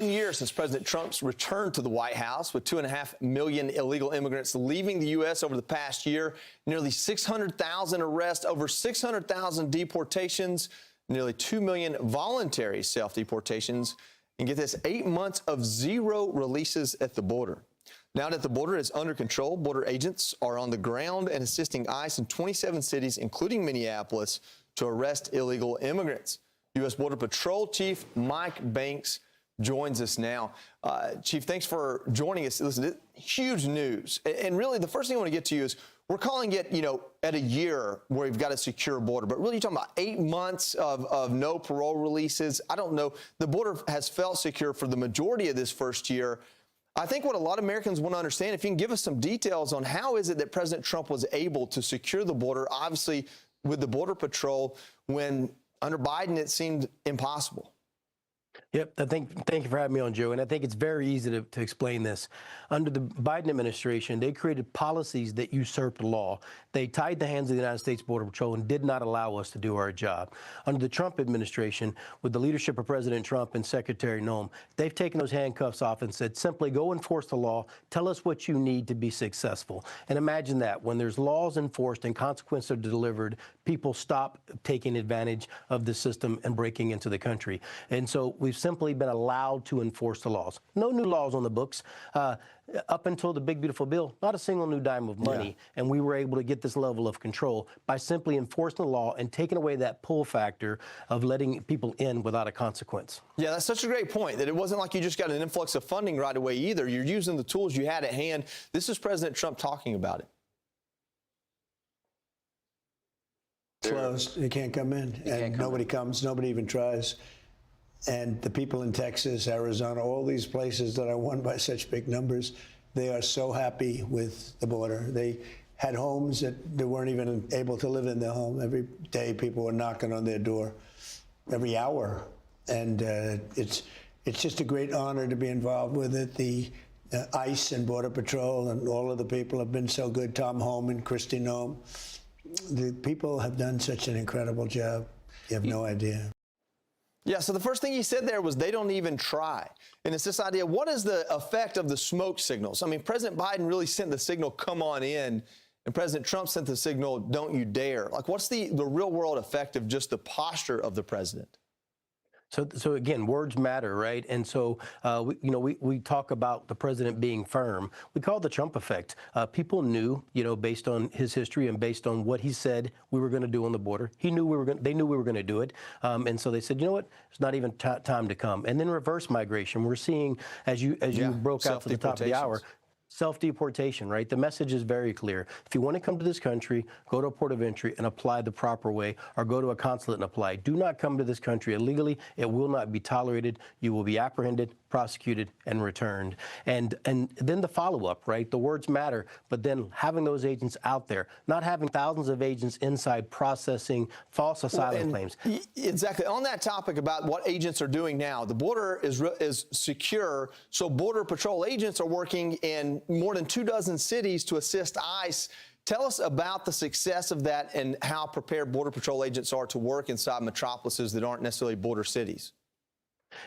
Year since President Trump's return to the White House, with 2.5 million illegal immigrants leaving the U.S. over the past year, nearly 600,000 arrests, over 600,000 deportations, nearly 2 million voluntary self-deportations, and get this, 8 months of zero releases at the border. Now that the border is under control, border agents are on the ground and assisting ICE in 27 cities, including Minneapolis, to arrest illegal immigrants. U.S. Border Patrol Chief Mike Banks joins us now. Chief, thanks for joining us. Listen, huge news. And really, the first thing I want to get to you is we're calling it, at a year where we've got a secure border. But really, you're talking about 8 months of no parole releases. I don't know. The border has felt secure for the majority of this first year. I think what a lot of Americans want to understand, if you can give us some details on how is it that President Trump was able to secure the border, obviously with the Border Patrol, when under Biden it seemed impossible. Yep. Thank you for having me on, Joe. And I think it's very easy to explain this. Under the Biden administration, they created policies that usurped law. They tied the hands of the United States Border Patrol and did not allow us to do our job. Under the Trump administration, with the leadership of President Trump and Secretary Noem, they've taken those handcuffs off and said, simply go enforce the law. Tell us what you need to be successful. And imagine that when there's laws enforced and consequences are delivered, people stop taking advantage of the system and breaking into the country. And so we've simply been allowed to enforce the laws. No new laws on the books. Up until the big, beautiful bill, not a single new dime of money. Yeah. And we were able to get this level of control by simply enforcing the law and taking away that pull factor of letting people in without a consequence. Yeah, that's such a great point, that it wasn't like you just got an influx of funding right away either. You're using the tools you had at hand. This is President Trump talking about it. Closed. You can't come in. And nobody comes. Nobody even tries. And the people in Texas, Arizona, all these places that are won by such big numbers, they are so happy with the border. They had homes that they weren't even able to live in their home. Every day people were knocking on their door, every hour. And it's just a great honor to be involved with it. The ICE and Border Patrol and all of the people have been so good. Tom Homan, Kristi Noem. The people have done such an incredible job. You have no idea. Yeah, so the first thing he said there was they don't even try. And it's this idea, what is the effect of the smoke signals? I mean, President Biden really sent the signal, come on in, and President Trump sent the signal, don't you dare. Like, what's the real world effect of just the posture of the president? So again, words matter, right? And so, we talk about the president being firm. We call it the Trump effect. People knew, based on his history and based on what he said we were going to do on the border. They knew we were going to do it. And so they said, you know what? It's not even time to come. And then reverse migration. We're seeing, as you broke out to the top of the hour, self-deportation, right? The message is very clear. If you want to come to this country, go to a port of entry and apply the proper way, or go to a consulate and apply. Do not come to this country illegally. It will not be tolerated. You will be apprehended, prosecuted, and returned. And then the follow-up, right? The words matter, but then having those agents out there, not having thousands of agents inside processing false asylum claims. Exactly. On that topic about what agents are doing now, the border is secure, so Border Patrol agents are working in more than 24 cities to assist ICE. Tell us about the success of that and how prepared Border Patrol agents are to work inside metropolises that aren't necessarily border cities.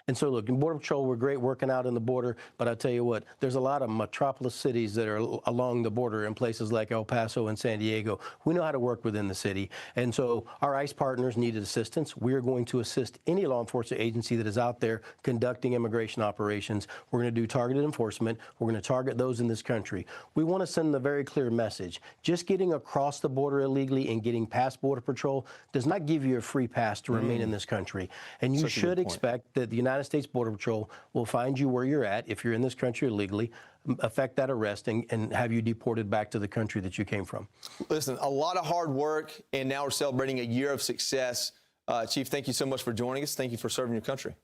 And so, look, in Border Patrol, we're great working out in the border, but I'll tell you what, there's a lot of metropolis cities that are along the border in places like El Paso and San Diego. We know how to work within the city. And so our ICE partners needed assistance. We are going to assist any law enforcement agency that is out there conducting immigration operations. We're going to do targeted enforcement. We're going to target those in this country. We want to send a very clear message. Just getting across the border illegally and getting past Border Patrol does not give you a free pass to remain in this country. And you should expect that the United States Border Patrol will find you where you're at if you're in this country illegally, effect that arrest, and have you deported back to the country that you came from. Listen, a lot of hard work, and now we're celebrating a year of success. Chief, thank you so much for joining us. Thank you for serving your country.